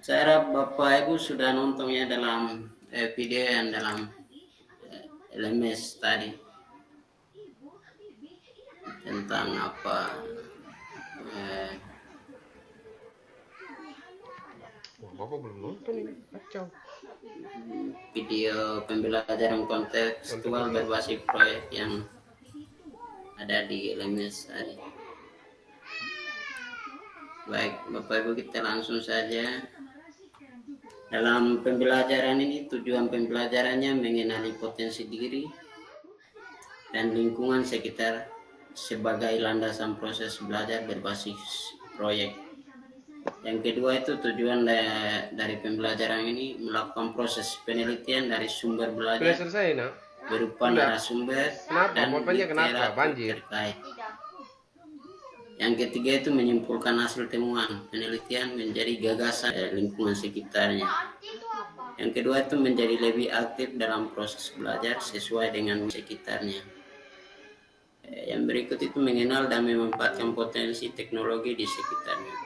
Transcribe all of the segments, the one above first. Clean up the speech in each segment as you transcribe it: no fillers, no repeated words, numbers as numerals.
Saya harap Bapak Ibu sudah nonton ya dalam video yang dalam LMS tadi tentang apa eh, Wah, Bapak belum nonton ini, kacau. video pembelajaran kontekstual berbasis proyek yang ada di LMS tadi. Baik, Bapak Ibu, kita langsung saja. Dalam pembelajaran ini, tujuan pembelajarannya mengenali potensi diri dan lingkungan sekitar sebagai landasan proses belajar berbasis proyek. Yang kedua itu tujuan dari pembelajaran ini melakukan proses penelitian dari sumber Sudah belajar selesai, nak? berupa Sudah. narasumber Kenapa? dan Pulpennya kenapa? literatur Banjir. terkait. Yang ketiga itu menyimpulkan hasil temuan penelitian menjadi gagasan lingkungan sekitarnya. Yang kedua itu menjadi lebih aktif dalam proses belajar sesuai dengan sekitarnya. Yang berikut itu mengenal dan memanfaatkan potensi teknologi di sekitarnya.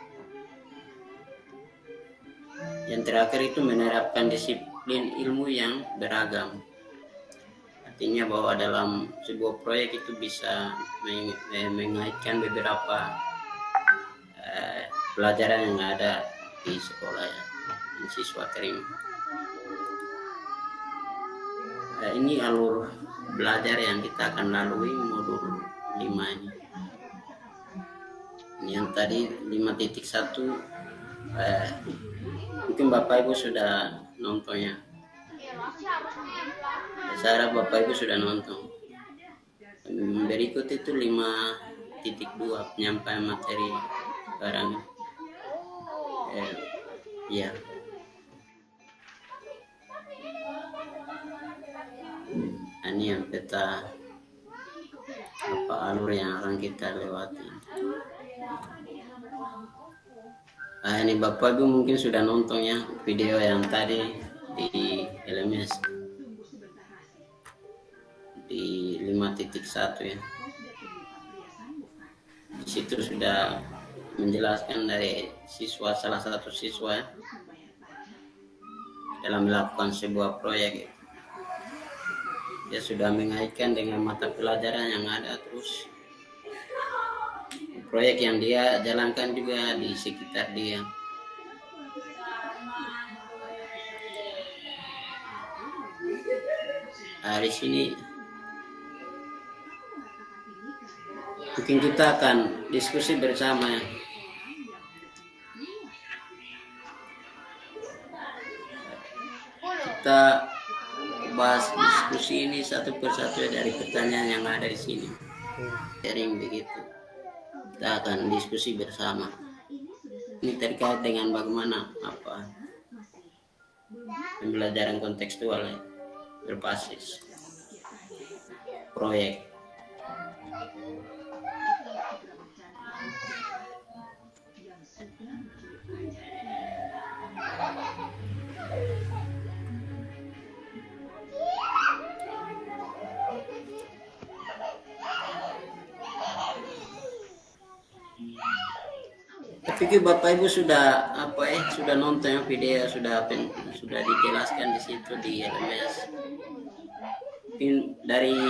Yang terakhir itu menerapkan disiplin ilmu yang beragam. Artinya bahwa dalam sebuah proyek itu bisa mengaitkan beberapa pelajaran yang ada di sekolah yang siswa terima. Ini alur belajar yang kita akan lalui modul 5 ini. Yang tadi 5.1 mungkin Bapak Ibu sudah nontonnya. Saya harap Bapak Ibu sudah nonton. Berikut itu 5.2 penyampaian materi barang. Ya. Ini yang peta apa alur yang akan kita lewati. Ini Bapak Ibu mungkin sudah nonton ya video yang tadi di LMS di 5.1 ya. Di situ sudah menjelaskan dari salah satu siswa ya, dalam melakukan sebuah proyek. Dia sudah mengaitkan dengan mata pelajaran yang ada, terus proyek yang dia jalankan juga di sekitar dia. Di sini mungkin kita akan diskusi bersama ya. Kita bahas diskusi ini satu persatu dari pertanyaan yang ada di sini. Sharing begitu. Kita akan diskusi bersama. Ini terkait dengan bagaimana pembelajaran kontekstual ya, berbasis proyek. Tapi Bapak Ibu sudah sudah nonton yang video, sudah dijelaskan di situ di LMS. Dari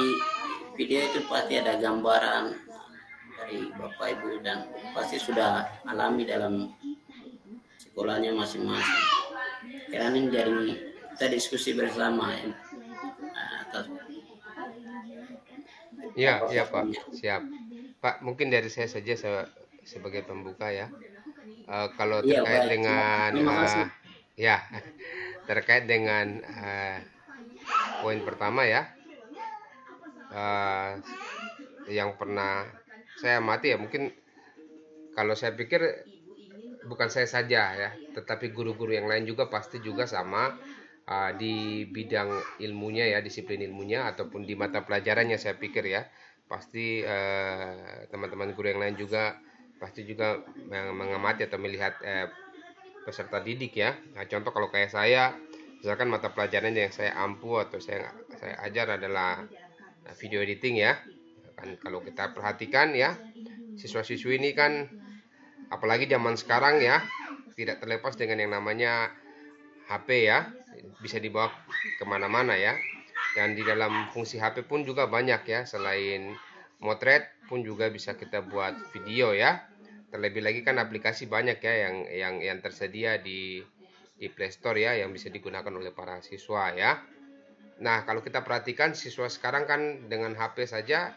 video itu pasti ada gambaran dari Bapak Ibu dan pasti sudah alami dalam sekolahnya masing-masing. Karena ini dari kita diskusi bersama ya. Iya Pak, siap. Pak, mungkin dari saya saja sebagai pembuka ya. Kalau terkait dengan ya terkait dengan poin pertama ya, yang pernah saya amati ya, mungkin kalau saya pikir bukan saya saja ya, tetapi guru-guru yang lain juga pasti juga sama di bidang ilmunya ya, disiplin ilmunya ataupun di mata pelajarannya. Saya pikir ya pasti teman-teman guru yang lain juga pasti juga mengamati atau melihat peserta didik ya. Nah, contoh kalau kayak saya, misalkan mata pelajaran yang saya ampu atau saya ajar adalah video editing ya. Kan kalau kita perhatikan ya, siswa-siswi ini kan apalagi zaman sekarang ya, tidak terlepas dengan yang namanya HP ya, bisa dibawa kemana-mana ya. Dan di dalam fungsi HP pun juga banyak ya, selain motret pun juga bisa kita buat video ya. Terlebih lagi kan aplikasi banyak ya yang tersedia di Play Store ya, yang bisa digunakan oleh para siswa ya. Nah, kalau kita perhatikan siswa sekarang kan dengan HP saja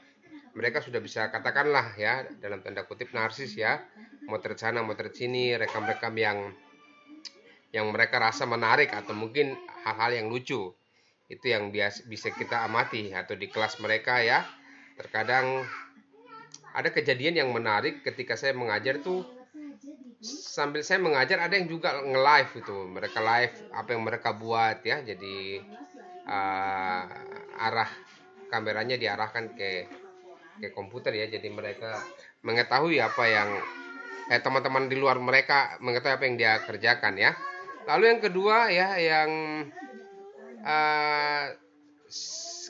mereka sudah bisa katakanlah ya dalam tanda kutip narsis ya, motret sana motret sini, rekam-rekam yang mereka rasa menarik atau mungkin hal-hal yang lucu. Itu yang bisa kita amati atau di kelas mereka ya. Terkadang ada kejadian yang menarik ketika saya mengajar tuh, sambil saya mengajar ada yang juga nge-live itu, mereka live apa yang mereka buat ya. Jadi arah kameranya diarahkan ke komputer ya, jadi mereka mengetahui apa yang teman-teman di luar mereka mengetahui apa yang dia kerjakan ya. Lalu yang kedua ya, yang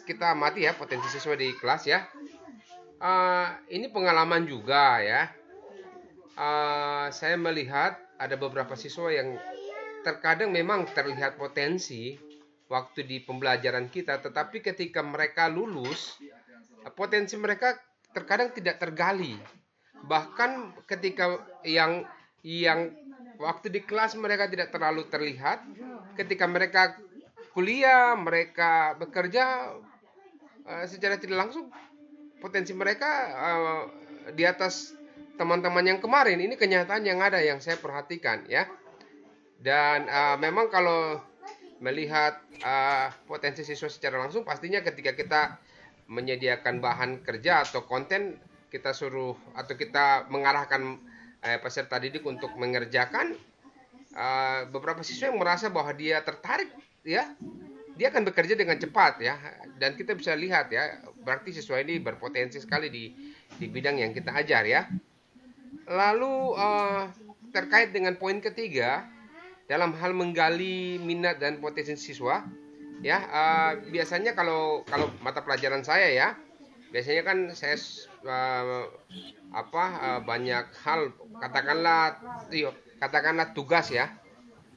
kita amati ya potensi siswa di kelas ya. Ini pengalaman juga ya. Saya melihat ada beberapa siswa yang terkadang memang terlihat potensi waktu di pembelajaran kita, tetapi ketika mereka lulus, potensi mereka terkadang tidak tergali. Bahkan ketika yang waktu di kelas mereka tidak terlalu terlihat, ketika mereka kuliah, mereka bekerja, secara tidak langsung potensi mereka di atas teman-teman yang kemarin. Ini kenyataan yang ada, yang saya perhatikan ya. Dan memang kalau melihat potensi siswa secara langsung, pastinya ketika kita menyediakan bahan kerja atau konten, kita suruh atau kita mengarahkan peserta didik untuk mengerjakan, beberapa siswa yang merasa bahwa dia tertarik ya, dia akan bekerja dengan cepat ya. Dan kita bisa lihat ya, berarti siswa ini berpotensi sekali di bidang yang kita ajar ya. Lalu terkait dengan poin ketiga, dalam hal menggali minat dan potensi siswa ya, biasanya kalau mata pelajaran saya ya, biasanya kan saya banyak hal, katakanlah tugas ya,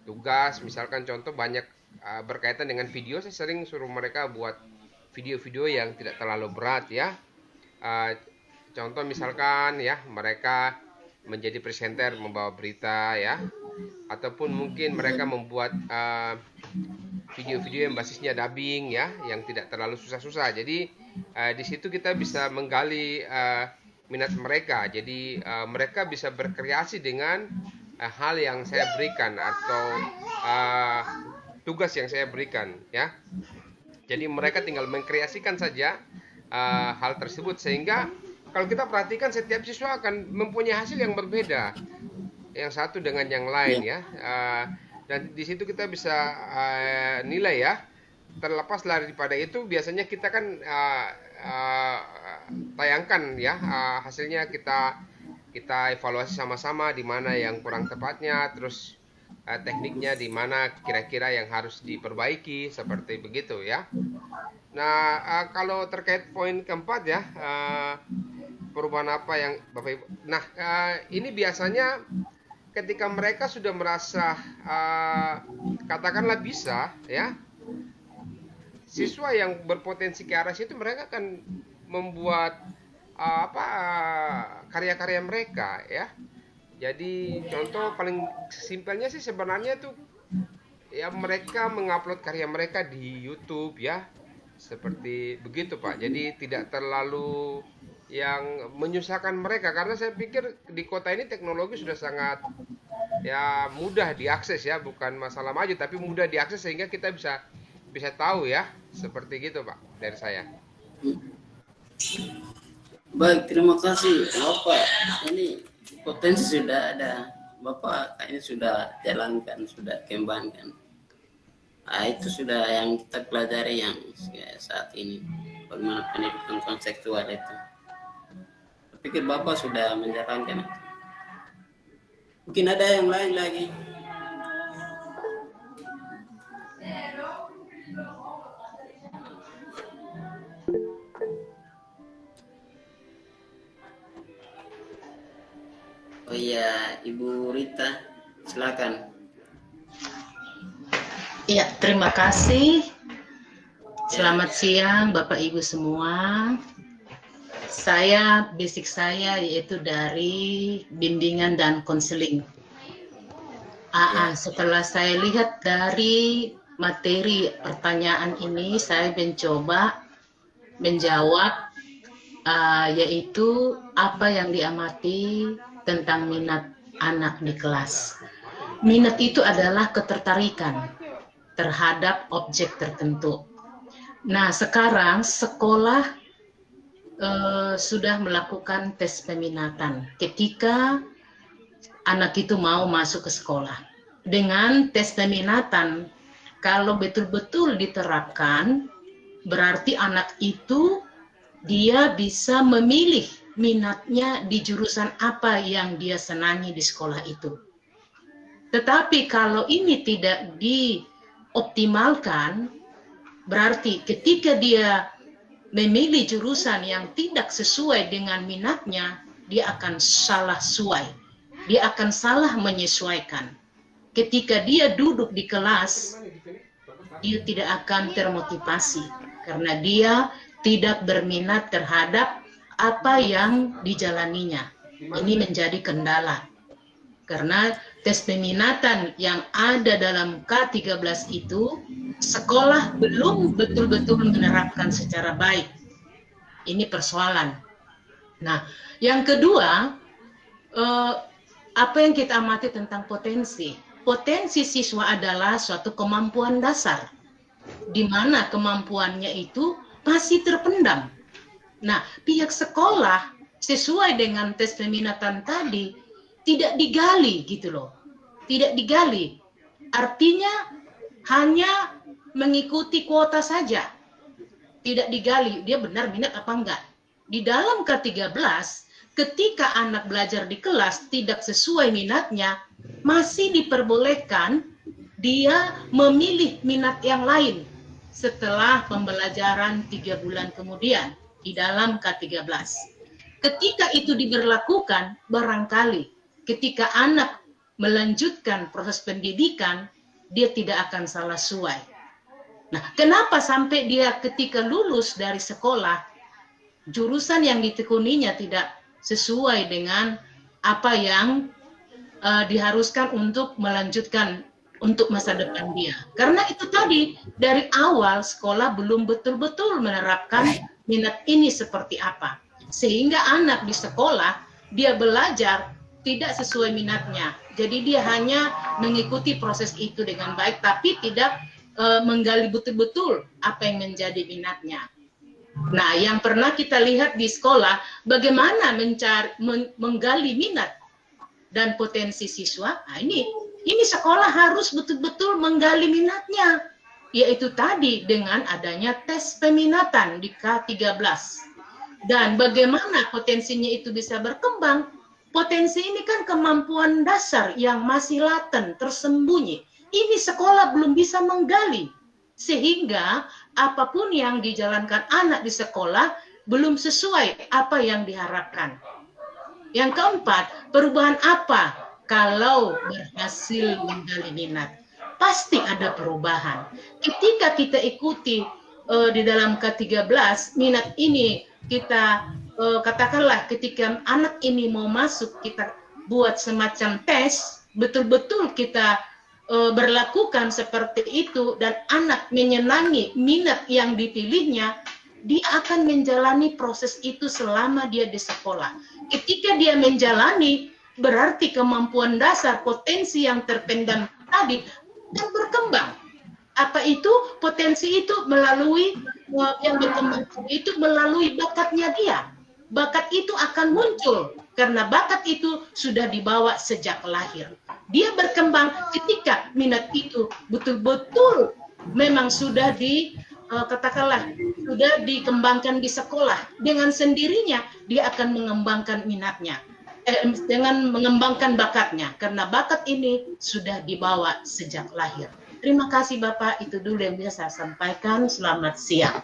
tugas misalkan contoh banyak berkaitan dengan video, saya sering suruh mereka buat video-video yang tidak terlalu berat ya. Contoh misalkan ya, mereka menjadi presenter membawa berita ya, ataupun mungkin mereka membuat video-video yang basisnya dubbing ya, yang tidak terlalu susah-susah. Jadi di situ kita bisa menggali minat mereka. Jadi mereka bisa berkreasi dengan hal yang saya berikan atau tugas yang saya berikan ya. Jadi mereka tinggal mengkreasikan saja hal tersebut, sehingga kalau kita perhatikan setiap siswa akan mempunyai hasil yang berbeda, yang satu dengan yang lain ya. Dan di situ kita bisa nilai ya. Terlepas daripada itu, biasanya kita kan tayangkan ya hasilnya, kita evaluasi sama-sama di mana yang kurang tepatnya, terus tekniknya di mana kira-kira yang harus diperbaiki, seperti begitu ya. Nah, kalau terkait poin keempat ya, perubahan apa yang Bapak Ibu. Nah, ini biasanya ketika mereka sudah merasa katakanlah bisa ya, siswa yang berpotensi ke arah situ, mereka akan membuat karya-karya mereka ya. Jadi contoh paling simpelnya sih sebenarnya tuh ya, mereka mengupload karya mereka di YouTube ya, seperti begitu Pak. Jadi tidak terlalu yang menyusahkan mereka, karena saya pikir di kota ini teknologi sudah sangat ya mudah diakses ya, bukan masalah maju tapi mudah diakses, sehingga kita bisa tahu ya, seperti gitu Pak dari saya. Baik, terima kasih Bapak. Ini potensi sudah ada, Bapak kayaknya sudah jalankan, sudah kembangkan. Itu sudah yang kita pelajari yang saat ini, bagaimana pendidikan konseptual itu. Saya pikir Bapak sudah menjalankan itu. Mungkin ada yang lain lagi. Oh iya, Ibu Rita. Silakan. Ya, terima kasih. Selamat siang Bapak Ibu semua. Basic saya yaitu dari bimbingan dan konseling. Setelah saya lihat dari materi pertanyaan ini, saya mencoba menjawab yaitu apa yang diamati tentang minat anak di kelas. Minat itu adalah ketertarikan terhadap objek tertentu. Nah, sekarang sekolah sudah melakukan tes peminatan ketika anak itu mau masuk ke sekolah. Dengan tes peminatan, kalau betul-betul diterapkan, berarti anak itu dia bisa memilih minatnya di jurusan apa yang dia senangi di sekolah itu. Tetapi kalau ini tidak dioptimalkan, berarti ketika dia memilih jurusan yang tidak sesuai dengan minatnya, dia akan salah suai. Dia akan salah menyesuaikan. Ketika dia duduk di kelas, dia tidak akan termotivasi karena dia tidak berminat terhadap apa yang dijalaninya. Ini menjadi kendala. Karena tes peminatan yang ada dalam K13 itu, sekolah belum betul-betul menerapkan secara baik. Ini persoalan. Nah, yang kedua, apa yang kita amati tentang potensi? Potensi siswa adalah suatu kemampuan dasar, di mana kemampuannya itu masih terpendam. Nah, pihak sekolah sesuai dengan tes peminatan tadi tidak digali gitu loh. Tidak digali. Artinya hanya mengikuti kuota saja. Tidak digali dia benar minat apa enggak. Di dalam K13, ketika anak belajar di kelas tidak sesuai minatnya, masih diperbolehkan dia memilih minat yang lain setelah pembelajaran 3 bulan kemudian di dalam K13. Ketika itu diberlakukan, barangkali ketika anak melanjutkan proses pendidikan, dia tidak akan salah suai. Nah, kenapa sampai dia ketika lulus dari sekolah, jurusan yang ditekuninya tidak sesuai dengan apa yang diharuskan untuk melanjutkan untuk masa depan dia. Karena itu tadi, dari awal sekolah belum betul-betul menerapkan minat ini seperti apa. Sehingga anak di sekolah, dia belajar tidak sesuai minatnya. Jadi dia hanya mengikuti proses itu dengan baik, tapi tidak menggali betul-betul apa yang menjadi minatnya. Nah, yang pernah kita lihat di sekolah, bagaimana menggali minat dan potensi siswa. Nah, ini sekolah harus betul-betul menggali minatnya, yaitu tadi dengan adanya tes peminatan di K13. Dan bagaimana potensinya itu bisa berkembang? Potensi ini kan kemampuan dasar yang masih laten, tersembunyi. Ini sekolah belum bisa menggali. Sehingga apapun yang dijalankan anak di sekolah belum sesuai apa yang diharapkan. Yang keempat, perubahan apa kalau berhasil menggali minat? Pasti ada perubahan. Ketika kita ikuti di dalam K13, minat ini kita katakanlah ketika anak ini mau masuk, kita buat semacam tes, betul-betul kita berlakukan seperti itu, dan anak menyenangi minat yang dipilihnya, dia akan menjalani proses itu selama dia di sekolah. Ketika dia menjalani, berarti kemampuan dasar, potensi yang terpendam tadi dan berkembang. Apa itu? Potensi itu melalui yang berkembang itu melalui bakatnya dia. Bakat itu akan muncul karena bakat itu sudah dibawa sejak lahir. Dia berkembang ketika minat itu betul-betul memang sudah katakanlah sudah dikembangkan di sekolah. Dengan sendirinya dia akan mengembangkan minatnya, dengan mengembangkan bakatnya, karena bakat ini sudah dibawa sejak lahir. Terima kasih Bapak, itu dulu yang bisa saya sampaikan. Selamat siang.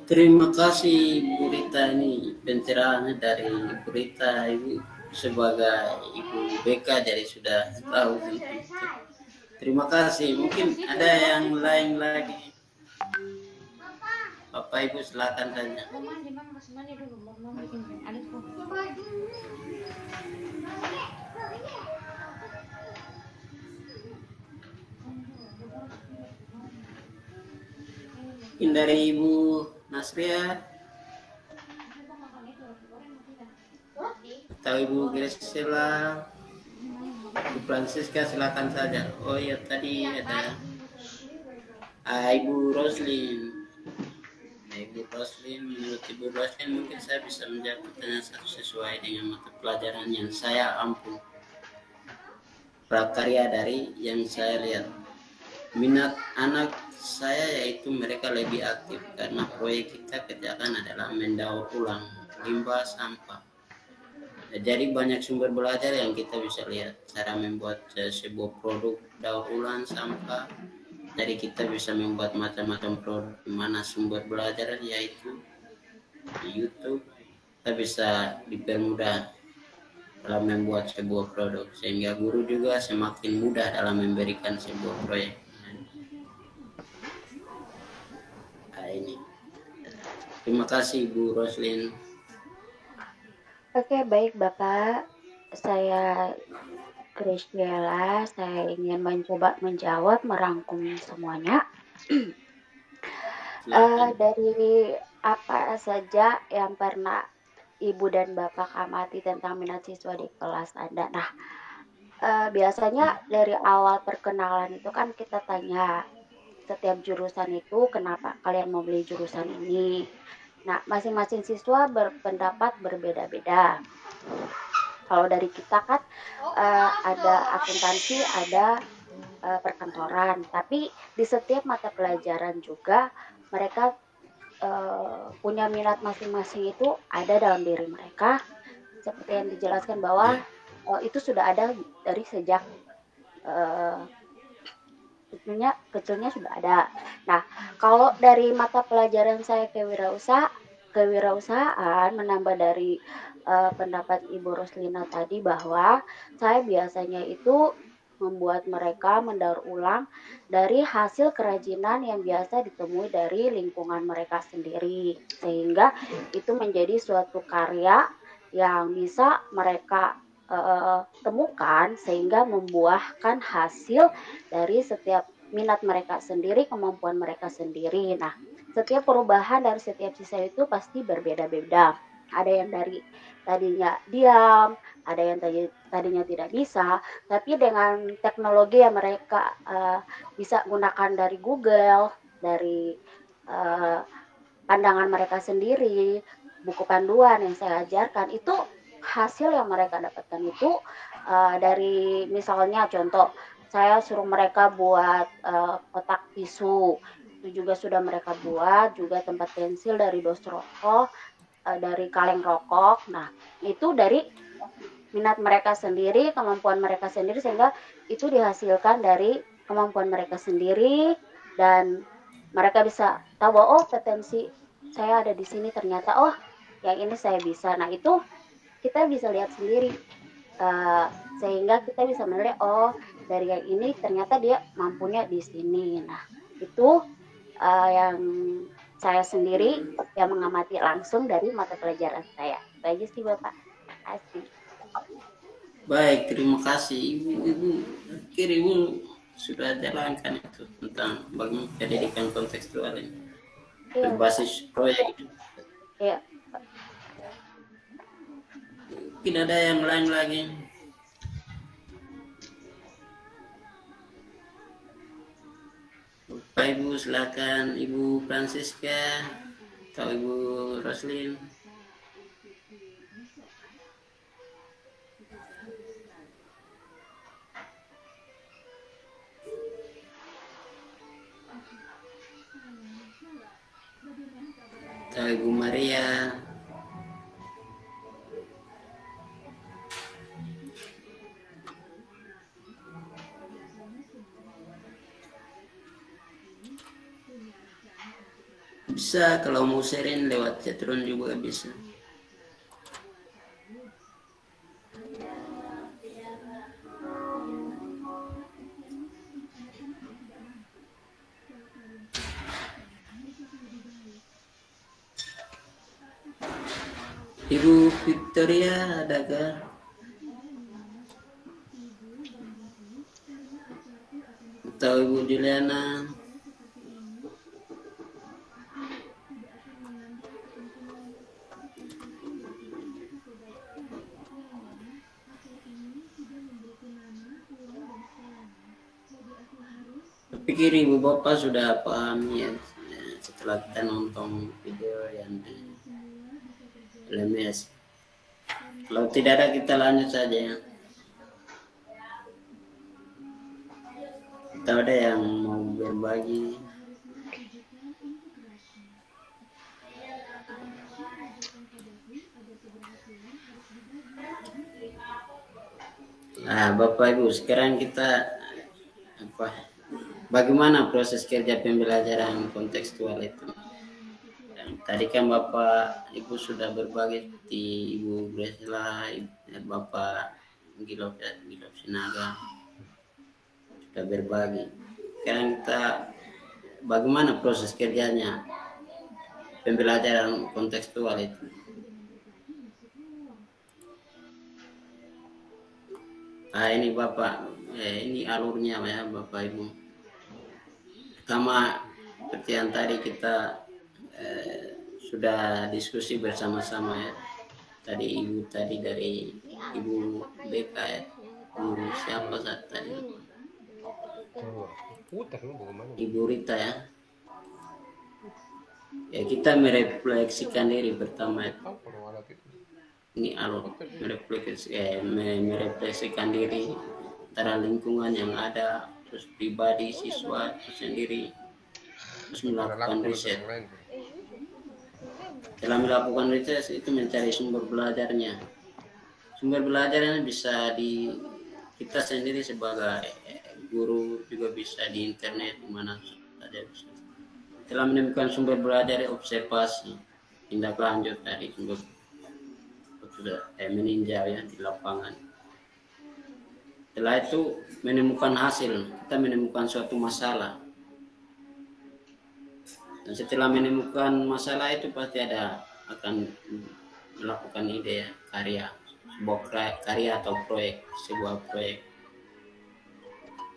Terima kasih Bu Rita, ini pencerahannya dari Bu Rita, Ibu. sebagai ibu BK jadi sudah tahu. Terima kasih. Mungkin ada yang lain lagi. Bapak Ibu silakan tanya. Mungkin dari Ibu Nasria atau Ibu Gresela, Ibu Francisca silakan saja. Oh ya, tadi ada Ibu Roslin. Ibu Roslin, menurut Ibu Roslin mungkin saya bisa menjawab pertanyaan satu sesuai dengan mata pelajaran yang saya ampu prakarya dari yang saya lihat. Minat anak saya yaitu mereka lebih aktif karena proyek kita kerjakan adalah mendaur ulang limbah sampah. Jadi banyak sumber belajar yang kita bisa lihat cara membuat sebuah produk daur ulang sampah. Jadi kita bisa membuat macam-macam produk, di mana sumber belajar yaitu di YouTube. Kita bisa dipermudah dalam membuat sebuah produk, sehingga guru juga semakin mudah dalam memberikan sebuah proyek. Nah, ini. Terima kasih Bu Roslin. Oke, baik Bapak. Saya Krisdiela, saya ingin mencoba menjawab, merangkum semuanya. Dari apa saja yang pernah Ibu dan Bapak amati tentang minat siswa di kelas Anda. Nah, biasanya dari awal perkenalan itu kan kita tanya setiap jurusan itu kenapa kalian mau beli jurusan ini. Nah, masing-masing siswa berpendapat berbeda-beda. Kalau dari kita kan ada akuntansi, ada perkantoran, tapi di setiap mata pelajaran juga mereka punya minat masing-masing itu ada dalam diri mereka. Seperti yang dijelaskan bahwa itu sudah ada dari sejak kecilnya sudah ada. Nah, kalau dari mata pelajaran saya kewirausahaan menambah dari pendapat Ibu Roslina tadi bahwa saya biasanya itu membuat mereka mendaur ulang dari hasil kerajinan yang biasa ditemui dari lingkungan mereka sendiri, sehingga itu menjadi suatu karya yang bisa mereka temukan sehingga membuahkan hasil dari setiap minat mereka sendiri, kemampuan mereka sendiri. Nah, setiap perubahan dari setiap siswa itu pasti berbeda-beda. Ada yang dari tadinya diam, ada yang tadinya tidak bisa, tapi dengan teknologi yang mereka bisa gunakan dari Google, dari pandangan mereka sendiri, buku panduan yang saya ajarkan, itu hasil yang mereka dapatkan itu dari misalnya contoh saya suruh mereka buat kotak tisu, itu juga sudah mereka buat, juga tempat pensil dari dos rokok, dari kaleng rokok. Nah, itu dari minat mereka sendiri, kemampuan mereka sendiri, sehingga itu dihasilkan dari kemampuan mereka sendiri, dan mereka bisa tahu bahwa oh potensi saya ada di sini, ternyata oh yang ini saya bisa. Nah, itu kita bisa lihat sendiri, sehingga kita bisa menilai oh dari yang ini ternyata dia mampunya di sini. Nah, itu yang saya sendiri yang mengamati langsung dari mata pelajaran saya. Itu aja sih Bapak. Terima kasih. Baik, terima kasih Ibu. Ibu sudah jalankan itu tentang bagaimana pendidikan kontekstual ini berbasis proyek. Iya. Mungkin ada yang lain lagi. Bapak Ibu silakan, Ibu Francisca atau Ibu Roslin. Atau Ibu Maria. Bisa kalau mau sharing lewat chatroom juga bisa. Ibu Victoria ada ke? Atau Ibu Juliana? Pikir ibu bapak sudah paham ya setelah kita nonton video yang di LMS. Kalau tidak ada kita lanjut saja ya. Kita ada yang mau berbagi. Nah, Bapak Ibu, sekarang kita bagaimana proses kerja pembelajaran kontekstual itu? Dan tadi kan Bapak Ibu sudah berbagi seperti Ibu Bresla, Bapak Gilop Sinaga sudah berbagi. Sekarang kita bagaimana proses kerjanya pembelajaran kontekstual itu? Nah, ini Bapak, ini alurnya ya Bapak Ibu. Pertama, seperti yang tadi kita sudah diskusi bersama-sama ya. Tadi dari Ibu BK ya. Guru siapa saat tadi? Ibu Rita ya. Ya kita merefleksikan diri pertama ya. Ini alur merefleksikan diri antara lingkungan yang ada, terus pribadi siswa itu sendiri, terus melakukan riset. Dalam melakukan riset itu mencari sumber belajarnya. Sumber belajarnya bisa kita sendiri sebagai guru, juga bisa di internet mana saja bisa. Setelah menemukan sumber belajar, observasi, tindak lanjut dari sumber sudah meninjau ya di lapangan. Setelah itu menemukan hasil, kita menemukan suatu masalah. Dan setelah menemukan masalah itu pasti akan melakukan ide ya, karya, sebuah karya atau sebuah proyek.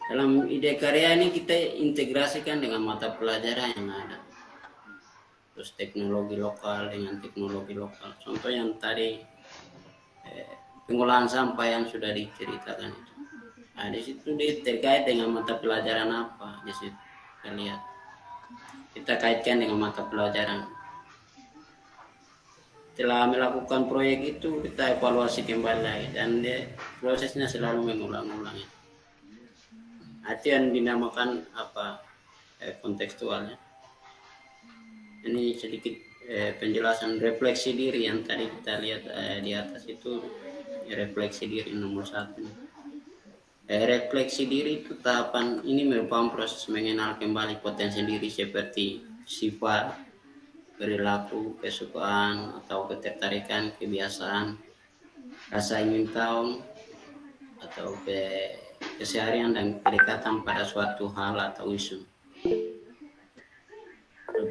Dalam ide karya ini kita integrasikan dengan mata pelajaran yang ada. Terus teknologi lokal dengan teknologi lokal. Contoh yang tadi pengolahan sampah yang sudah diceritakan itu. Nah, di situ terkait dengan mata pelajaran apa di situ kita lihat. Kita kaitkan dengan mata pelajaran. Setelah melakukan proyek itu kita evaluasi kembali lagi dan prosesnya selalu mengulang-ulang. Itu yang dinamakan kontekstualnya. Ini sedikit penjelasan refleksi diri yang tadi kita lihat di atas itu, refleksi diri nomor 1. Refleksi diri itu tahapan ini merupakan proses mengenal kembali potensi diri seperti sifat, perilaku, kesukaan atau ketertarikan, kebiasaan, rasa ingin tahu atau keseharian dan kedekatan pada suatu hal atau isu.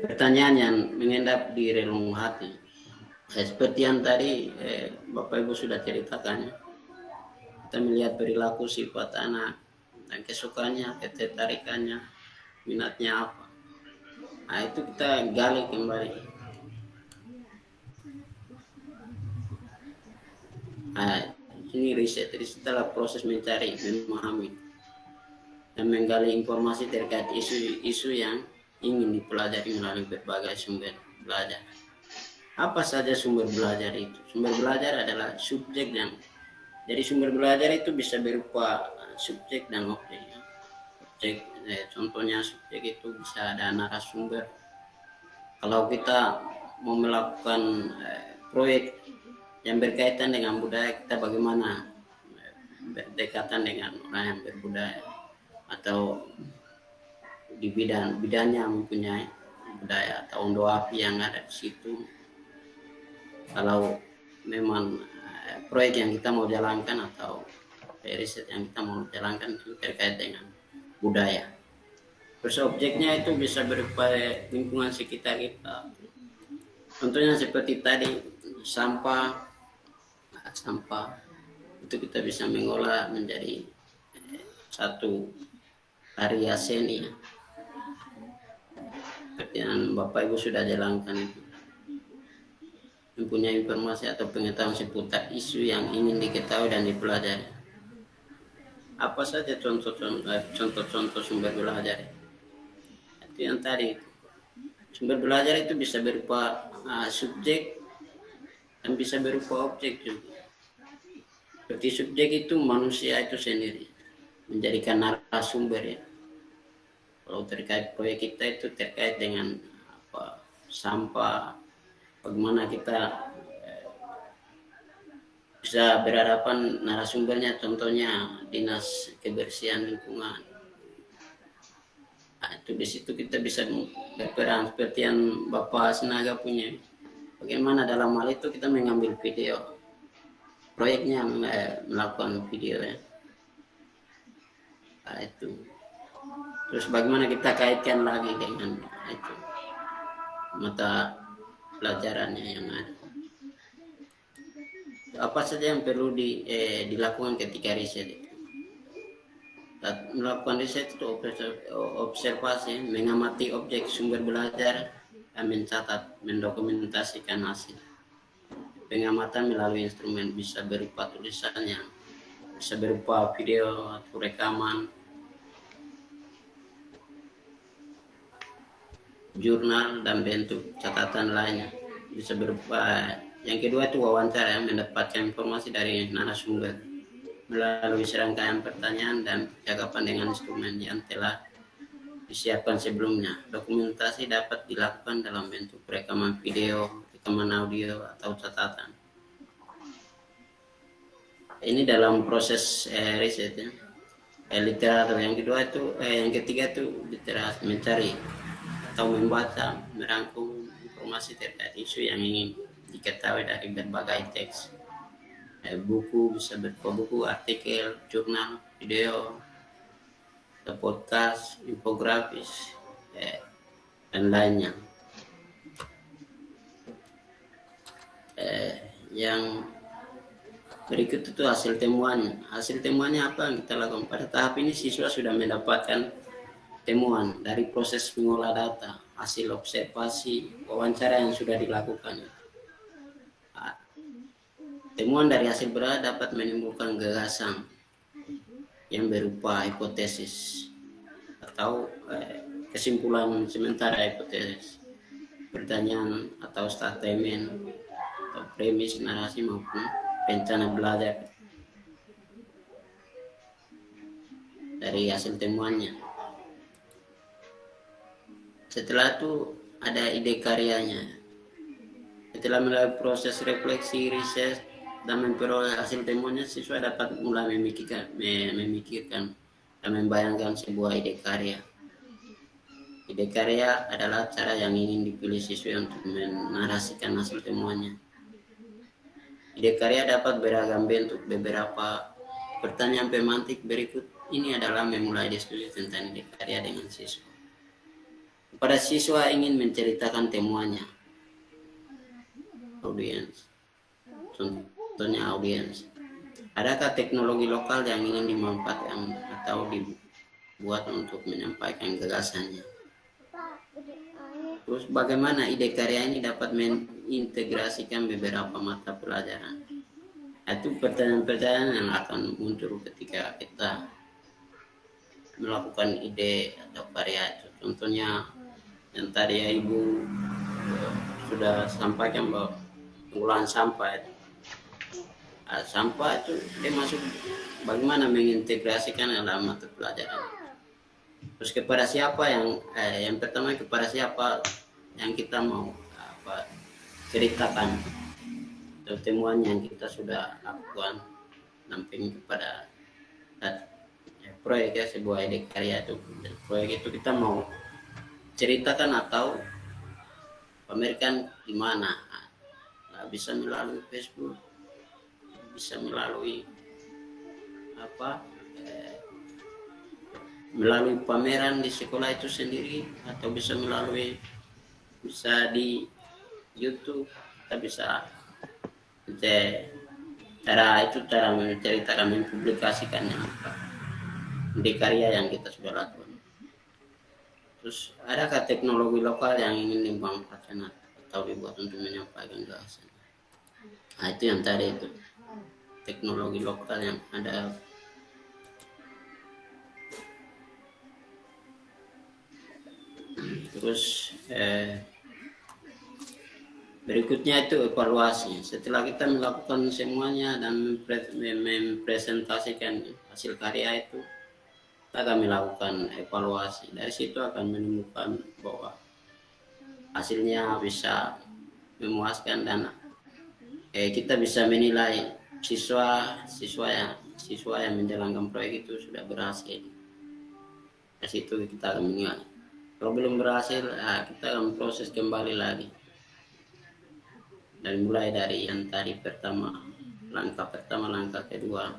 Pertanyaan yang mengendap di relung hati, seperti yang tadi Bapak Ibu sudah ceritakan ya. Kita melihat perilaku sifat anak dan kesukaannya, ketertarikannya, minatnya apa. Nah itu kita gali kembali. Nah, ini riset setelah proses mencari, memahami dan menggali informasi terkait isu-isu yang ingin dipelajari melalui berbagai sumber belajar. Apa saja sumber belajar itu? Sumber belajar adalah subjek jadi sumber belajar itu bisa berupa subjek dan objek. Subjek, contohnya subjek itu bisa ada narasumber. Kalau kita mau melakukan proyek yang berkaitan dengan budaya, kita bagaimana berdekatan dengan orang yang berbudaya atau di bidangnya mempunyai budaya atau ondo api yang ada di situ. Kalau memang proyek yang kita mau jalankan atau riset yang kita mau jalankan itu terkait dengan budaya. Terus objeknya itu bisa berupa lingkungan sekitar kita. Contohnya seperti tadi sampah. Sampah itu kita bisa mengolah menjadi satu karya seni, seperti yang Bapak Ibu sudah jalankan itu. Mempunyai informasi atau pengetahuan seputar isu yang ingin diketahui dan dipelajari. Apa saja contoh-contoh sumber belajar? Itu yang tadi. Sumber belajar itu bisa berupa subjek dan bisa berupa objek juga. Seperti subjek itu manusia itu sendiri menjadikan narasumber ya. Kalau terkait proyek kita itu terkait dengan sampah, bagaimana kita bisa berhadapan narasumbernya, contohnya dinas kebersihan lingkungan. Nah, itu di situ kita bisa berperan seperti yang Bapak Senaga punya. Bagaimana dalam hal itu kita mengambil video proyeknya, melakukan video ya. Nah, itu. Terus bagaimana kita kaitkan lagi dengan itu mata pelajarannya yang ada. Apa saja yang perlu dilakukan ketika riset itu? Melakukan riset itu observasi, mengamati objek sumber belajar, dan mencatat, mendokumentasikan hasil. Pengamatan melalui instrumen bisa berupa tulisannya, bisa berupa video atau rekaman, jurnal, dan bentuk catatan lainnya. Bisa berupa, yang kedua itu wawancara, mendapatkan informasi dari narasumber melalui serangkaian pertanyaan dan percakapan dengan instrumen yang telah disiapkan sebelumnya. Dokumentasi dapat dilakukan dalam bentuk rekaman video, rekaman audio, atau catatan. Ini dalam proses riset ya. Literatur. Yang kedua itu, yang ketiga itu literasi, mencari atau membaca, merangkum informasi terkait isu yang ingin diketahui dari berbagai teks. Buku, bisa berupa buku, artikel, jurnal, video, podcast, infografis, dan lainnya. Yang berikut itu hasil temuannya. Hasil temuannya apa yang kita lakukan? Pada tahap ini siswa sudah mendapatkan temuan dari proses mengolah data, hasil observasi, wawancara yang sudah dilakukan. Temuan dari hasil berat dapat menimbulkan gagasan yang berupa hipotesis atau kesimpulan sementara hipotesis, pertanyaan atau statement atau premis, narasi maupun rencana belajar dari hasil temuannya. Setelah itu ada ide karyanya. Setelah melalui proses refleksi, riset, dan memperoleh hasil temuannya, siswa dapat mulai memikirkan dan membayangkan sebuah ide karya. Ide karya adalah cara yang ingin dipilih siswa untuk menarasikan hasil temuannya. Ide karya dapat beragam bentuk. Beberapa pertanyaan pemantik berikut ini adalah memulai diskusi tentang ide karya dengan siswa. Kepada siswa ingin menceritakan temuannya. Audiens. Contohnya audiens. Adakah teknologi lokal yang ingin dimanfaatkan atau dibuat untuk menyampaikan gagasannya? Terus bagaimana ide karya ini dapat mengintegrasikan beberapa mata pelajaran? Itu pertanyaan-pertanyaan yang akan muncul ketika kita melakukan ide atau karya itu. Contohnya yang tadi ya Ibu sudah sampaikan bahwa pengolahan sampah itu. Sampah itu dia masuk bagaimana mengintegrasikan dalam mata pelajaran. Terus kepada siapa yang pertama, kepada siapa yang kita mau ceritakan atau temuan yang kita sudah lakukan, namping kepada proyek ya, sebuah ide karya itu. Dan proyek itu kita mau ceritakan atau pamerkan di mana. Bisa melalui Facebook, bisa melalui melalui pameran di sekolah itu sendiri, atau bisa di YouTube. Kita bisa cara menceritakan, mempublikasikannya di karya yang kita sudah lakukan. Terus adakah teknologi lokal yang ingin dimanfaatkan atau dibuat untuk menyampaikan gagasan? Nah, itu yang tadi itu teknologi lokal yang ada. Terus berikutnya itu evaluasi. Setelah kita melakukan semuanya dan mempresentasikan hasil karya itu, kita akan melakukan evaluasi. Dari situ akan menemukan bahwa hasilnya bisa memuaskan dan kita bisa menilai siswa yang menjalankan proyek itu sudah berhasil. Dari situ kita akan menilai. Kalau belum berhasil, kita akan proses kembali lagi. Dan mulai dari yang tadi langkah pertama, langkah kedua.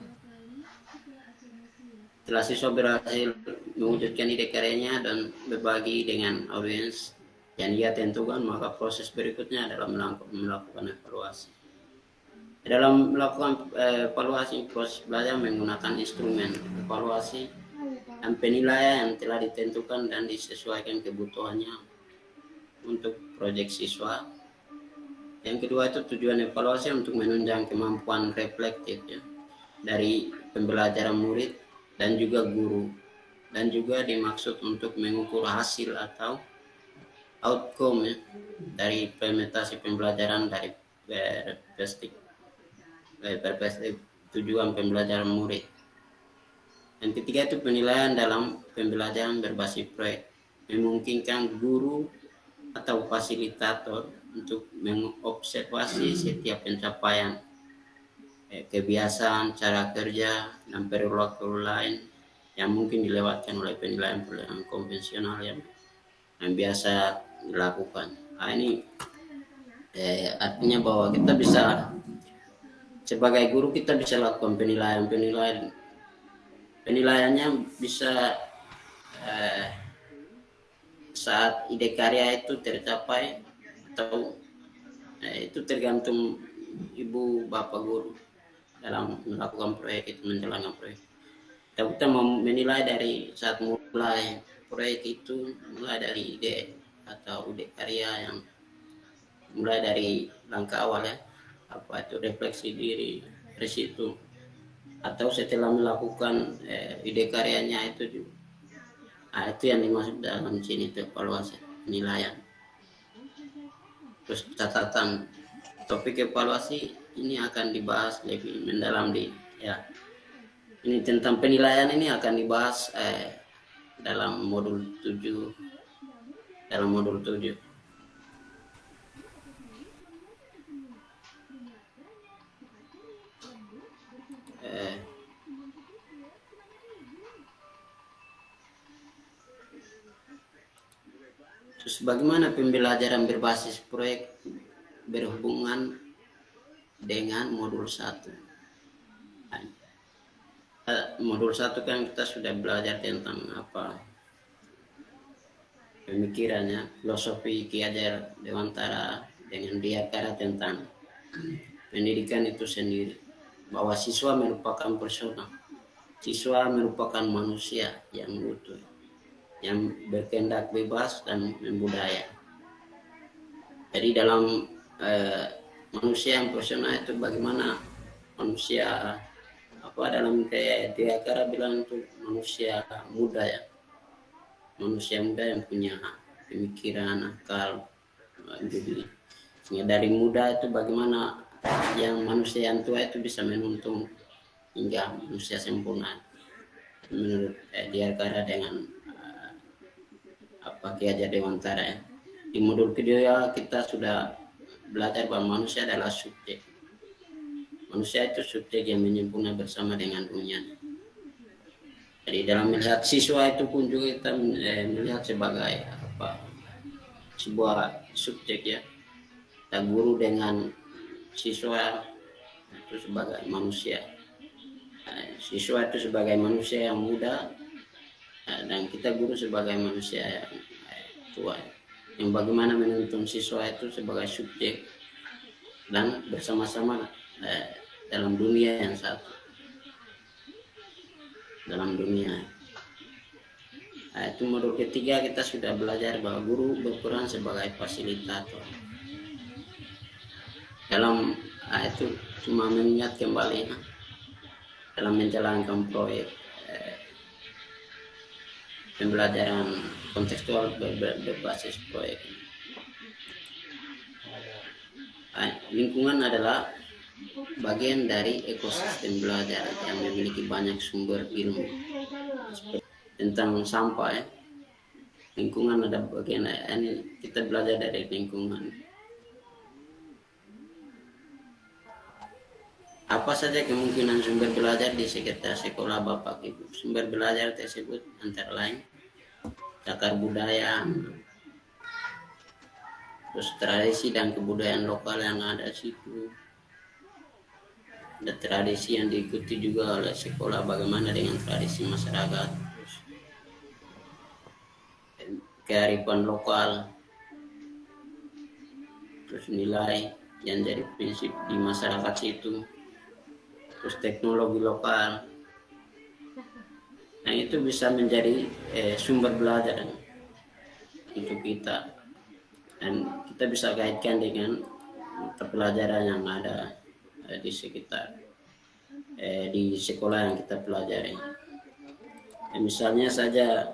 Setelah siswa berhasil mewujudkan ide karyanya dan berbagi dengan audiens yang dia tentukan, maka proses berikutnya adalah melakukan evaluasi. Dalam melakukan evaluasi, proses belajar menggunakan instrumen evaluasi dan penilaian yang telah ditentukan dan disesuaikan kebutuhannya untuk proyek siswa. Yang kedua itu tujuan evaluasi untuk menunjang kemampuan reflektif ya, dari pembelajaran murid dan juga guru, dan juga dimaksud untuk mengukur hasil atau outcome ya, dari implementasi pembelajaran dari perspektif tujuan pembelajaran murid. Yang ketiga itu penilaian dalam pembelajaran berbasis proyek, memungkinkan guru atau fasilitator untuk mengobservasi setiap pencapaian, kebiasaan, cara kerja, dan perilaku lain yang mungkin dilewatkan oleh penilaian konvensional yang biasa dilakukan. Nah, ini artinya bahwa kita bisa, sebagai guru kita bisa lakukan penilaiannya bisa saat ide karya itu tercapai atau itu tergantung ibu bapak guru dalam melakukan proyek itu, menjalankan proyek. Kita mau menilai dari saat mulai proyek itu, mulai dari ide atau ide karya yang mulai dari langkah awal ya, apa itu refleksi diri dari situ, atau setelah melakukan ide karyanya itu juga. Nah, itu yang dimaksud dalam sini itu evaluasi, penilaian. Terus catatan, topik evaluasi ini akan dibahas lebih mendalam ya. Ini tentang penilaian ini akan dibahas dalam modul 7. Terus bagaimana pembelajaran berbasis proyek berhubungan dengan modul 1? Modul 1 kan kita sudah belajar tentang apa pemikirannya, filosofi Ki Hajar Dewantara dengan Diyakara tentang pendidikan itu sendiri, bahwa siswa merupakan personal, siswa merupakan manusia yang utuh, yang berkehendak bebas dan membudaya. Jadi dalam manusia yang personal itu bagaimana manusia dalam kayak Diyakara bilang itu manusia muda ya, manusia muda yang punya pemikiran, akal, jadi dari muda itu bagaimana yang manusia yang tua itu bisa menuntun hingga manusia sempurna menurut Diyakara dengan Ki Hajar Dewantara ya. Di modul kedua kita sudah belajar bahwa manusia adalah subjek. Manusia itu subjek yang menyempurna bersama dengan dunia. Jadi dalam melihat siswa itu pun juga kita melihat sebagai sebuah subjek ya. Dan guru dengan siswa itu sebagai manusia. Siswa itu sebagai manusia yang muda, dan kita guru sebagai manusia yang tua, yang bagaimana menuntun siswa itu sebagai subjek dan bersama-sama dalam dunia yang satu, dalam dunia. Nah, itu modul ketiga kita sudah belajar bahwa guru berperan sebagai fasilitator. Dalam itu cuma mengingat kembali dalam menjalankan proyek pembelajaran kontekstual berbasis proyek. Lingkungan adalah bagian dari ekosistem belajar yang memiliki banyak sumber ilmu. Tentang sampah, lingkungan ada bagian ini, kita belajar dari lingkungan. Apa saja kemungkinan sumber belajar di sekitar sekolah Bapak Ibu? Sumber belajar tersebut antara lain cagar budaya, terus tradisi dan kebudayaan lokal yang ada di situ. Ada tradisi yang diikuti juga oleh sekolah, bagaimana dengan tradisi masyarakat, terus kearifan lokal, terus nilai yang jadi prinsip di masyarakat situ, terus teknologi lokal. Nah, itu bisa menjadi sumber belajar untuk kita, dan kita bisa kaitkan dengan pelajaran yang ada di sekitar di sekolah yang kita pelajari. Misalnya saja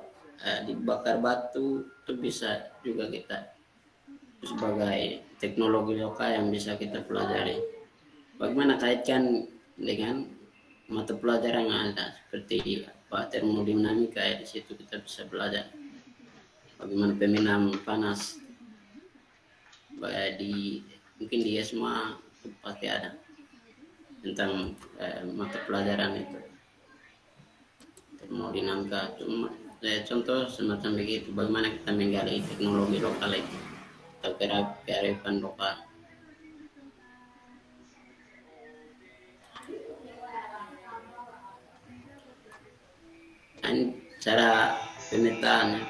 dibakar batu itu bisa juga kita sebagai teknologi lokal yang bisa kita pelajari. Bagaimana kaitkan dengan mata pelajaran yang ada seperti termodinamika, di situ kita bisa belajar bagaimana pemindahan panas. Mungkin di SMA itu pasti ada tentang mata pelajaran itu termodinamika. Contoh semacam begitu, bagaimana kita menggali teknologi lokal itu atau kearifan lokal. Dan cara pemetaan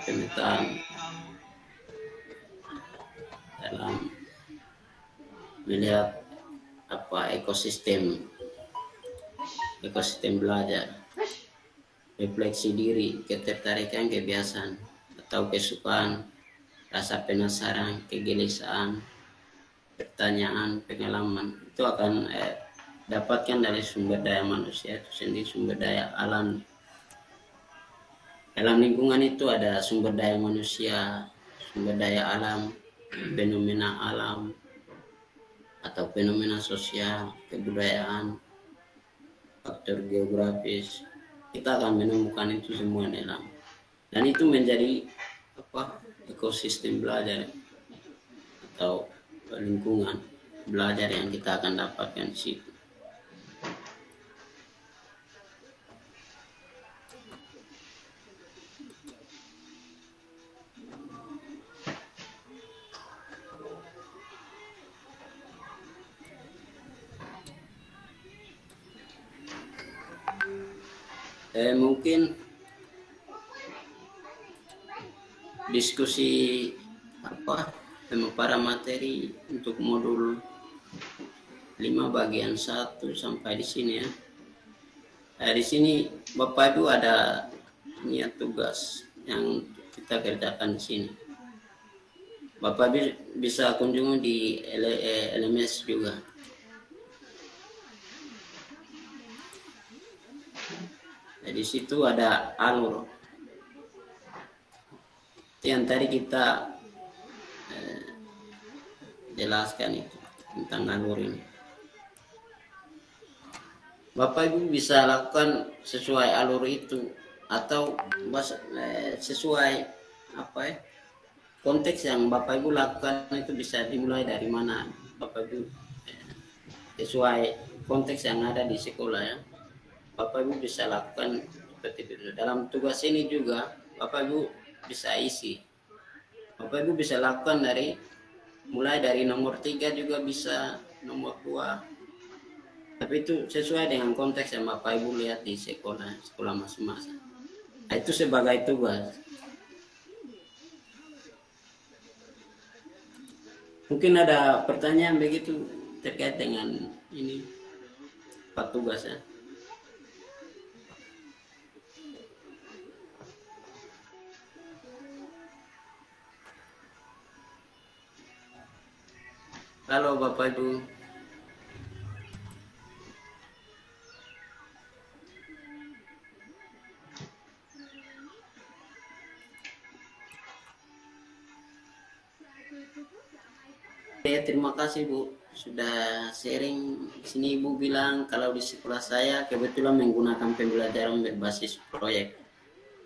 dalam melihat ekosistem belajar, refleksi diri, ketertarikan, kebiasaan atau kesukaan, rasa penasaran, kegelisahan, pertanyaan, pengalaman, itu akan dapatkan dari sumber daya manusia itu sendiri, sumber daya alam. Dalam lingkungan itu ada sumber daya manusia, sumber daya alam, fenomena alam atau fenomena sosial, kebudayaan, faktor geografis. Kita akan menemukan itu semua dalam, dan itu menjadi ekosistem belajar atau lingkungan belajar yang kita akan dapatkan di situ. Mungkin diskusi pemaparan materi untuk modul 5 bagian 1 sampai di sini ya. Di sini Bapak Ibu ada tugas yang kita kerjakan di sini. Bapak Ibu bisa kunjungi di LMS juga. Di situ ada alur. Itu yang tadi kita jelaskan itu tentang alur ini. Bapak Ibu bisa lakukan sesuai alur itu atau sesuai konteks yang Bapak Ibu lakukan itu bisa dimulai dari mana. Bapak Ibu sesuai konteks yang ada di sekolah ya. Bapak Ibu bisa lakukan seperti itu. Dalam tugas ini juga Bapak Ibu bisa isi. Bapak Ibu bisa lakukan mulai dari nomor 3 juga bisa, nomor 2. Tapi itu sesuai dengan konteks yang Bapak Ibu lihat di sekolah masing-masing. Nah, itu sebagai tugas. Mungkin ada pertanyaan begitu terkait dengan ini. tugas ya. Halo Bapak Ibu. Ya, terima kasih Bu sudah sharing. Sini Ibu bilang kalau di sekolah saya kebetulan menggunakan pembelajaran berbasis proyek.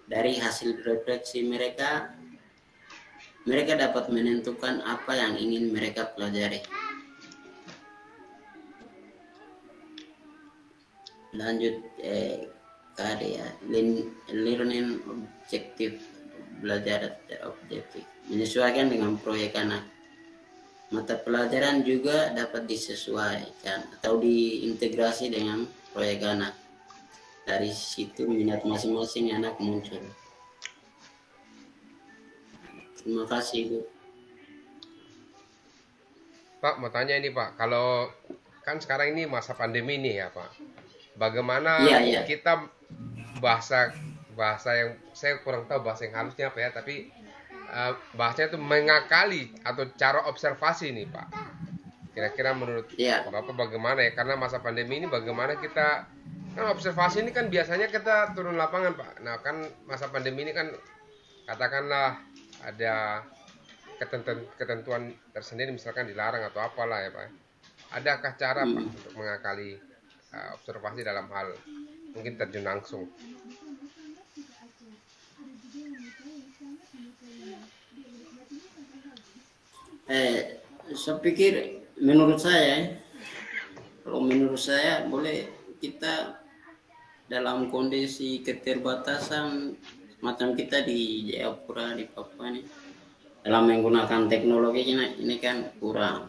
Dari hasil refleksi mereka dapat menentukan apa yang ingin mereka pelajari. Lanjut KD ya, learning objektif, belajar secara objektif, menyesuaikan dengan proyek anak. Mata pelajaran juga dapat disesuaikan atau diintegrasi dengan proyek anak. Dari situ minat masing-masing anak muncul. Terima kasih Bu. Pak, mau tanya ini Pak, kalau kan sekarang ini masa pandemi nih ya Pak, bagaimana Iya. kita bahasa yang saya kurang tahu bahasa yang halusnya apa ya, tapi bahasanya itu mengakali atau cara observasi nih Pak. Kira-kira menurut Bapak bagaimana ya? Karena masa pandemi ini bagaimana kita, kan observasi ini kan biasanya kita turun lapangan Pak. Nah kan masa pandemi ini kan katakanlah ada ketentuan tersendiri, misalkan dilarang atau apalah ya Pak. Adakah cara Pak untuk mengakali observasi dalam hal mungkin terjun langsung? Saya pikir menurut saya boleh kita dalam kondisi keterbatasan macam kita di Jayapura di Papua ini dalam menggunakan teknologi ini kan kurang,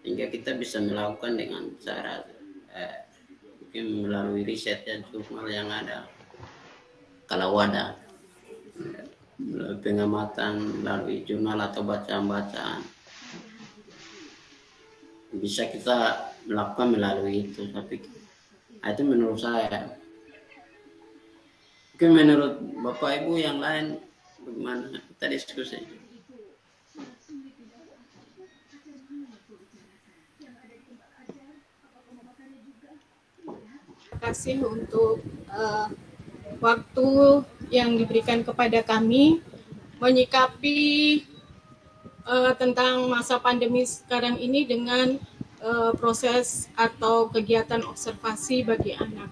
sehingga kita bisa melakukan dengan cara mungkin melalui riset dan jurnal yang ada kalau ada, pengamatan melalui jurnal atau bacaan-bacaan bisa kita melakukan melalui itu. Tapi itu menurut saya. Mungkin menurut Bapak Ibu yang lain bagaimana, kita diskusi. Terima kasih untuk waktu yang diberikan kepada kami menyikapi tentang masa pandemi sekarang ini dengan proses atau kegiatan observasi bagi anak.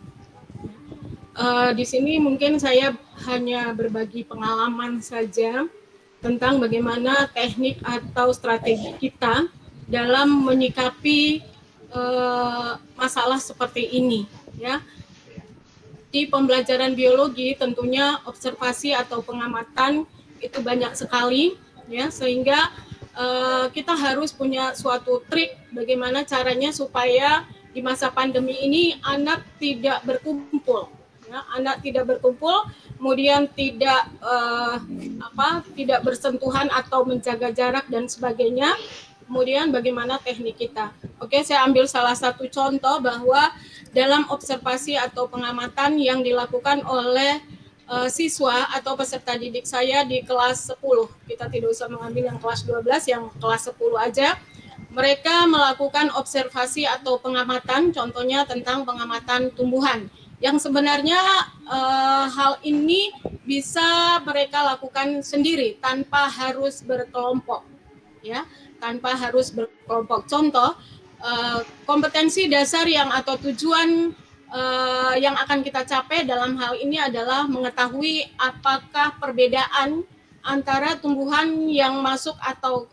Di sini mungkin saya hanya berbagi pengalaman saja tentang bagaimana teknik atau strategi kita dalam menyikapi masalah seperti ini, ya. Di pembelajaran biologi tentunya observasi atau pengamatan itu banyak sekali, ya, sehingga kita harus punya suatu trik bagaimana caranya supaya di masa pandemi ini anak tidak berkumpul, ya, anak tidak berkumpul, kemudian tidak tidak bersentuhan atau menjaga jarak dan sebagainya. Kemudian bagaimana teknik kita. Oke, saya ambil salah satu contoh bahwa dalam observasi atau pengamatan yang dilakukan oleh siswa atau peserta didik saya di kelas 10. Kita tidak usah mengambil yang kelas 12, yang kelas 10 aja. Mereka melakukan observasi atau pengamatan, contohnya tentang pengamatan tumbuhan. Yang sebenarnya hal ini bisa mereka lakukan sendiri tanpa harus berkelompok, ya, tanpa harus berkelompok. Contoh, kompetensi dasar yang atau tujuan yang akan kita capai dalam hal ini adalah mengetahui apakah perbedaan antara tumbuhan yang masuk atau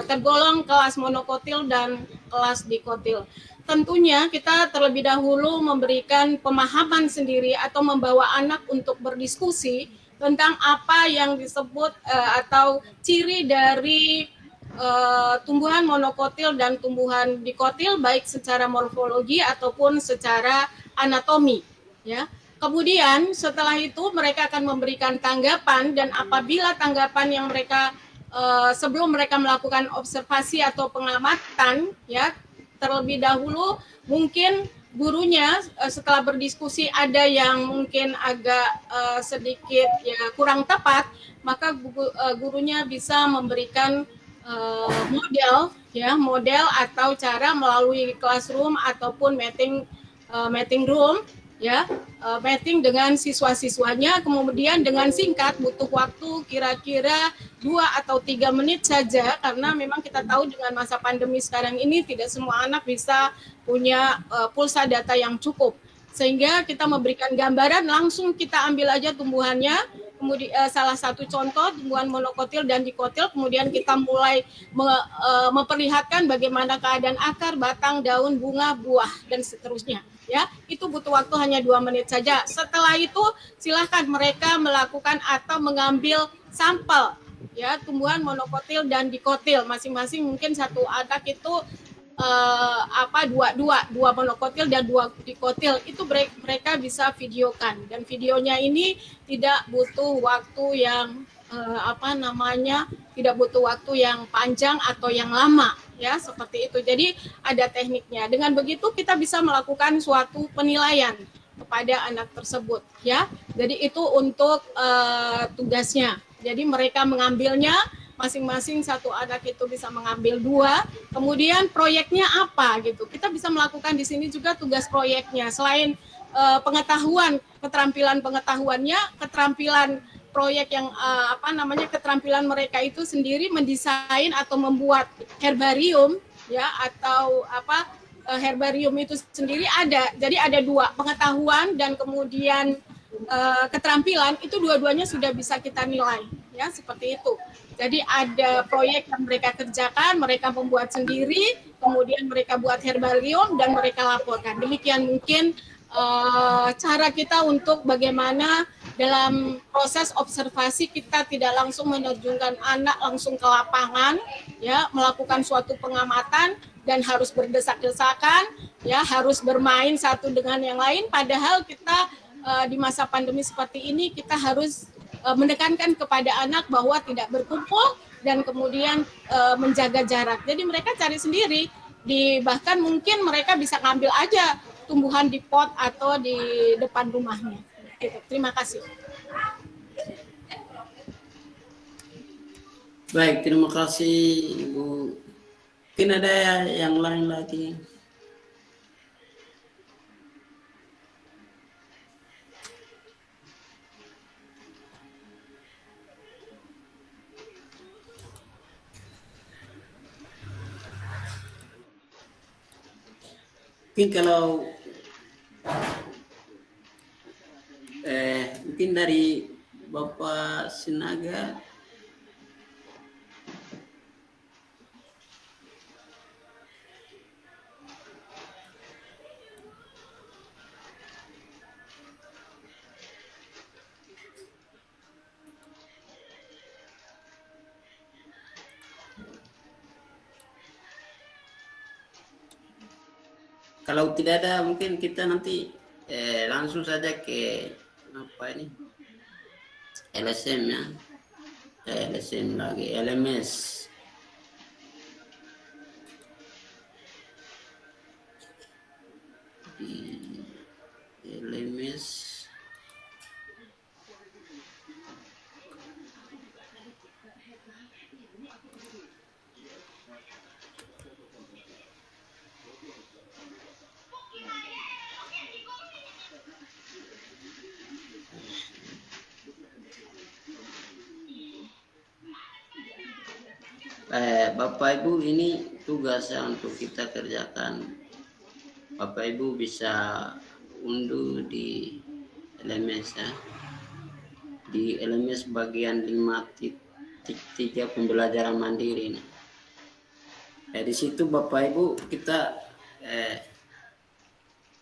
tergolong kelas monokotil dan kelas dikotil. Tentunya kita terlebih dahulu memberikan pemahaman sendiri atau membawa anak untuk berdiskusi tentang apa yang disebut atau ciri dari tumbuhan monokotil dan tumbuhan dikotil, baik secara morfologi ataupun secara anatomi, ya. Kemudian setelah itu mereka akan memberikan tanggapan, dan apabila tanggapan yang mereka sebelum mereka melakukan observasi atau pengamatan, ya, terlebih dahulu mungkin gurunya setelah berdiskusi ada yang mungkin agak sedikit ya kurang tepat, maka gurunya bisa memberikan model atau cara melalui classroom ataupun meeting room ya, meeting dengan siswa-siswanya, kemudian dengan singkat, butuh waktu kira-kira 2 atau 3 menit saja, karena memang kita tahu dengan masa pandemi sekarang ini tidak semua anak bisa punya pulsa data yang cukup, sehingga kita memberikan gambaran, langsung kita ambil aja tumbuhannya, kemudian salah satu contoh tumbuhan monokotil dan dikotil, kemudian kita mulai memperlihatkan bagaimana keadaan akar, batang, daun, bunga, buah, dan seterusnya. Ya, itu butuh waktu hanya 2 menit saja. Setelah itu silahkan mereka melakukan atau mengambil sampel ya tumbuhan monokotil dan dikotil, masing-masing mungkin satu anak itu dua monokotil dan 2 dikotil, itu mereka bisa videokan, dan videonya ini tidak butuh waktu yang tidak butuh waktu yang panjang atau yang lama ya, seperti itu. Jadi ada tekniknya. Dengan begitu kita bisa melakukan suatu penilaian kepada anak tersebut ya. Jadi itu untuk tugasnya. Jadi mereka mengambilnya masing-masing, satu anak itu bisa mengambil 2. Kemudian proyeknya apa gitu. Kita bisa melakukan di sini juga tugas proyeknya. Selain pengetahuan, keterampilan pengetahuannya, keterampilan proyek yang keterampilan mereka itu sendiri mendesain atau membuat herbarium ya, atau herbarium itu sendiri ada. Jadi ada 2, pengetahuan dan kemudian keterampilan, itu dua-duanya sudah bisa kita nilai ya, seperti itu. Jadi ada proyek yang mereka kerjakan, mereka membuat sendiri, kemudian mereka buat herbarium dan mereka laporkan. Demikian mungkin cara kita untuk bagaimana dalam proses observasi kita tidak langsung menerjunkan anak langsung ke lapangan ya, melakukan suatu pengamatan dan harus berdesak-desakan ya, harus bermain satu dengan yang lain, padahal kita di masa pandemi seperti ini kita harus menekankan kepada anak bahwa tidak berkumpul dan kemudian menjaga jarak. Jadi mereka cari sendiri, bahkan mungkin mereka bisa ngambil aja tumbuhan di pot atau di depan rumahnya. Terima kasih. Baik, terima kasih Ibu. Mungkin ada yang lain lagi. Mungkin kalau mungkin dari Bapak Sinaga. Kalau tidak ada, mungkin kita nanti langsung saja ke LSM ya. LSM lagi, LMS. Di LMS. Bapak Ibu, ini tugasnya untuk kita kerjakan. Bapak Ibu bisa unduh di LMS ya. Di LMS bagian 5.3 pembelajaran mandiri. Di situ Bapak Ibu kita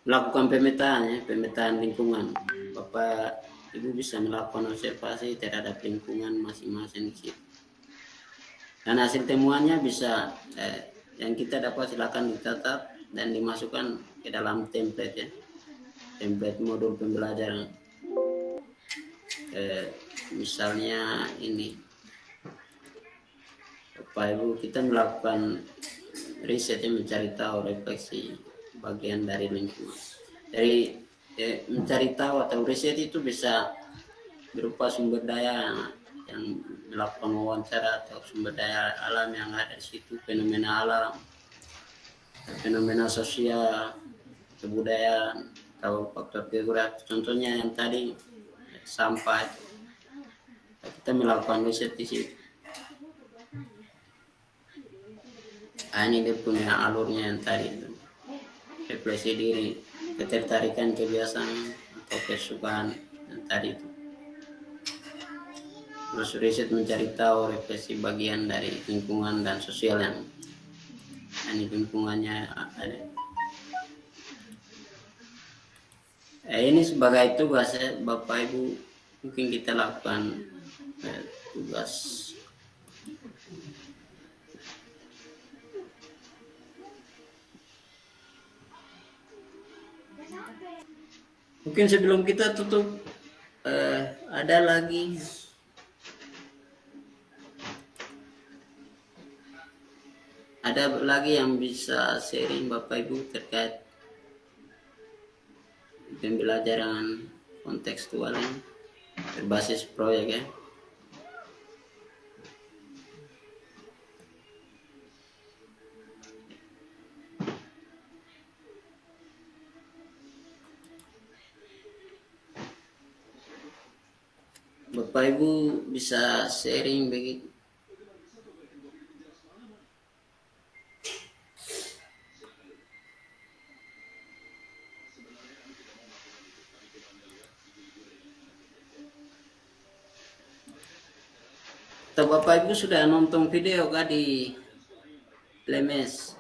melakukan pemetaan lingkungan. Bapak Ibu bisa melakukan observasi terhadap lingkungan masing-masing di situ. Dan hasil temuannya bisa yang kita dapat silakan dicatat dan dimasukkan ke dalam template ya, template modul pembelajaran. Misalnya ini, Bapak Ibu, kita melakukan riset yang mencari tahu refleksi bagian dari lingkungan. Dari mencari tahu atau riset itu bisa berupa sumber daya yang melakukan wawancara atau sumber daya alam yang ada di situ, fenomena alam, fenomena sosial, kebudayaan, atau faktor geografis. Contohnya yang tadi sampah, kita melakukan riset di situ. Ini dia punya alurnya yang tadi itu, refleksi diri, ketertarikan, kebiasaan atau kesukaan yang tadi itu. Terus riset mencari tahu, refleksi bagian dari lingkungan dan sosial yang ini lingkungannya ada. Ini sebagai tugas Bapak Ibu, mungkin kita lakukan tugas. Mungkin sebelum kita tutup, ada lagi yang bisa sharing Bapak Ibu terkait pembelajaran kontekstual ini berbasis proyek ya. Bapak Ibu bisa sharing begitu. Atau Bapak Ibu sudah nonton video kah di Lemes?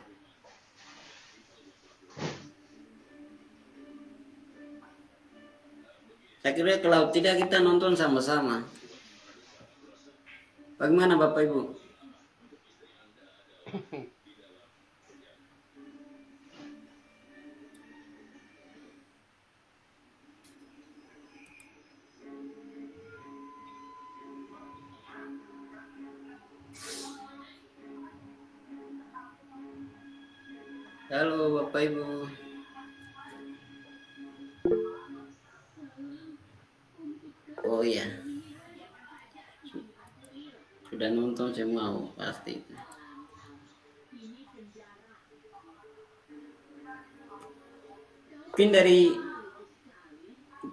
Saya kira kalau tidak kita nonton sama-sama. Bagaimana Bapak Ibu? Halo Bapak Ibu. Oh iya. Sudah nonton semua pasti. Mungkin dari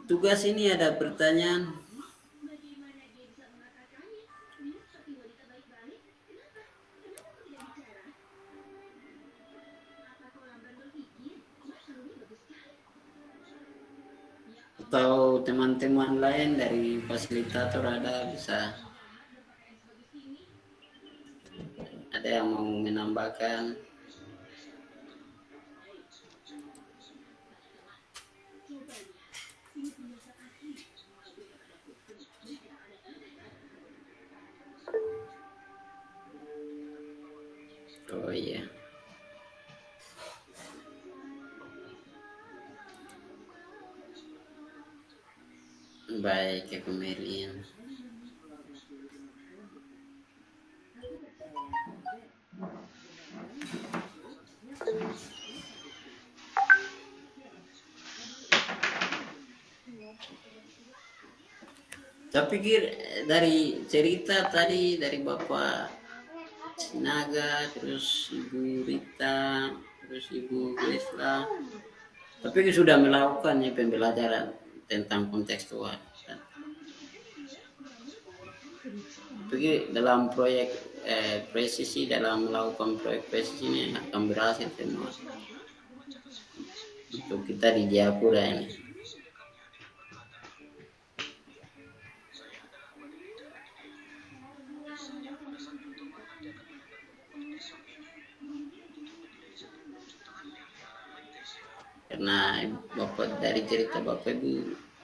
tugas ini ada pertanyaan. Atau teman-teman lain dari fasilitator bisa ada yang mau menambahkan. Oh iya. Baik, ya Merian. Saya pikir dari cerita tadi dari Bapak Sinaga, terus Ibu Rita, terus Ibu Gresla, tapi sudah melakukannya pembelajaran tentang kontekstual. Tapi dalam proyek presisi, dalam melakukan proyek presisi ini akan berhasil semua. Untuk kita di Jayapura ini. Karena Bapak dari cerita Bapak Ibu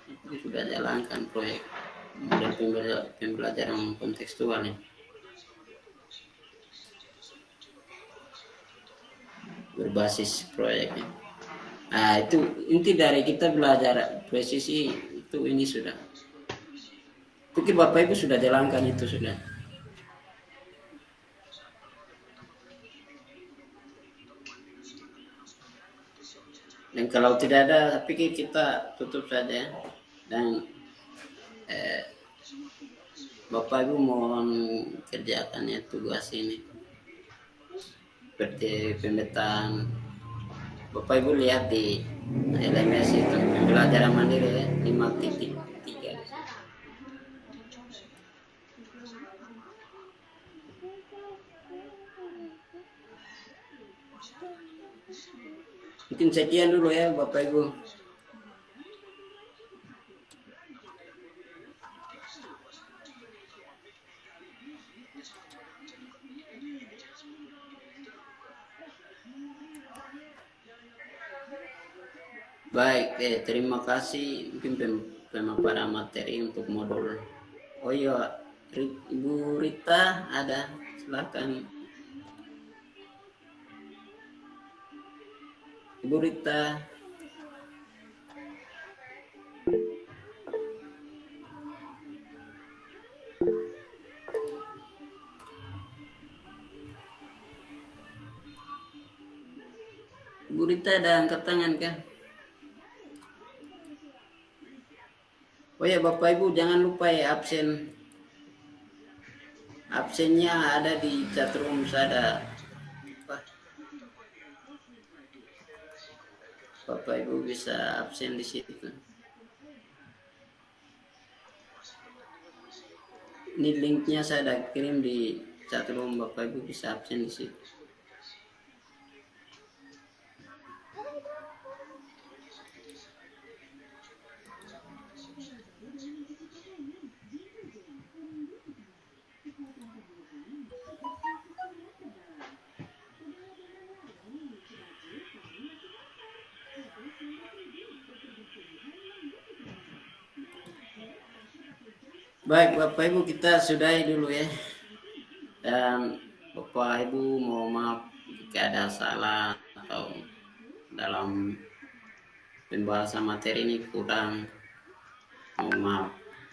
itu sudah jalankan proyek model pembelajaran kontekstual ini. Berbasis proyeknya. Nah, itu inti dari kita belajar presisi itu ini sudah. Pikir Bapak Ibu sudah jalankan itu sudah. Dan kalau tidak ada, saya pikir kita tutup saja. Dan Bapak Ibu mohon kerjakannya tugas ini. Seperti pemetaan. Bapak Ibu lihat di LMS itu, pembelajaran mandiri ya, 5.3. Mungkin sekian dulu ya Bapak Ibu. Baik, terima kasih mungkin pemaparan materi untuk modul. Oh iya, Ibu Rita ada, silakan. Ibu Rita. Ibu Rita ada angkat tangan kan? Oh ya Bapak Ibu jangan lupa ya absen. Absennya ada di chatroom ada. Bapak Ibu bisa absen di situ. Ini linknya saya ada kirim di chatroom, Bapak Ibu bisa absen di situ. Baik Bapak Ibu kita sudahi dulu ya. Dan Bapak Ibu mohon maaf jika ada salah atau dalam pembahasan materi ini kurang, mohon maaf.